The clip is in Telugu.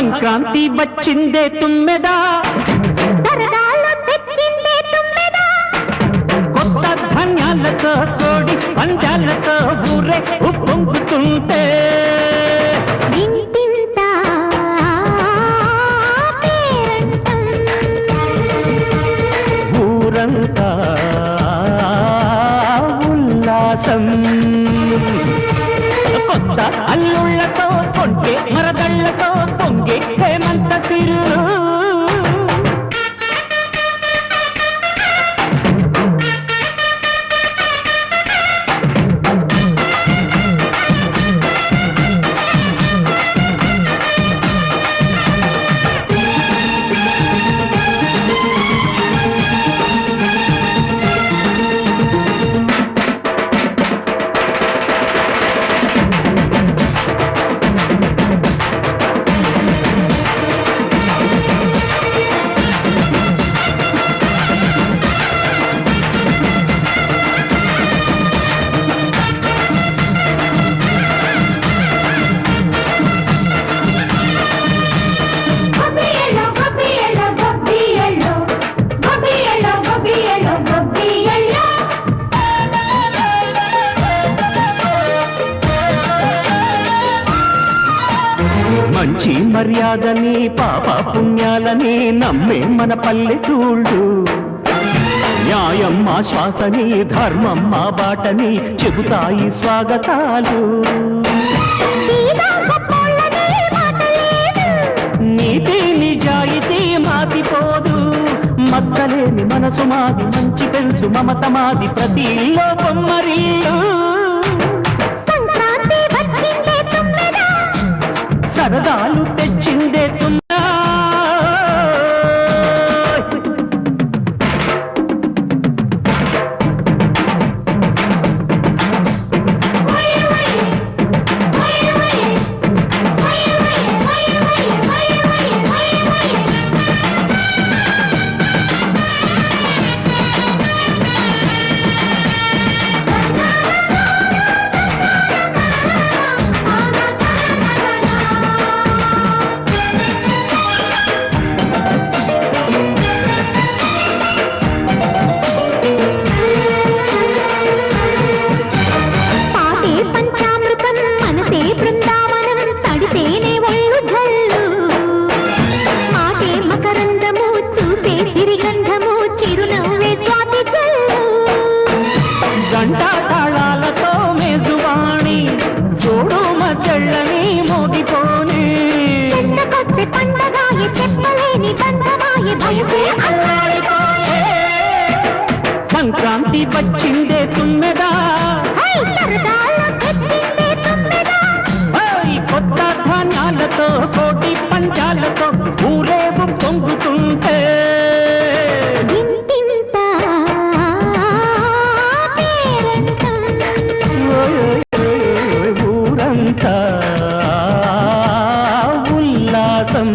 సంక్రాంతి వచ్చిందే తుమ్మెదా, సరదాలు తెచ్చిందే తుమ్మెదా, కొత్త ధాన్యాలతో కోడి పంజాలతో ఊరే ఉప్పొంగుతుంటే ఇంటింతా పేరంటం, ఊరంతా ఉల్లాసం. కొత్త అల్లుళ్లతో కొంటే మరదళ్లతో పొంగే హేమంత సిరు. మంచి మర్యాదని పాప పుణ్యాలని నమ్మే మన పల్లెటూళ్ళు, న్యాయం మా శ్వాసని ధర్మం మా బాటని చెబుతాయి స్వాగతాలు. నీతి నిజాయితీ మాసిపోదు, మచ్చలేని మనసు మాది, మంచి పెంచు మమత మాది, ప్రతి ఇల్లో బొమ్మరిల్లు. సరదాలు తెచ్చిందే తుమ్మెదా, గంటా తాళాలతో మేజువాణి చూడు మచ్చళ్ళని మోగిపోని, సంక్రాంతి వచ్చిందే తుమ్మెదా, కొత్త ధాన్యాలతో కోటి పంచాలతో ఊరేగు పొంగుతుంటే ఊరంతా ఉల్లాసం.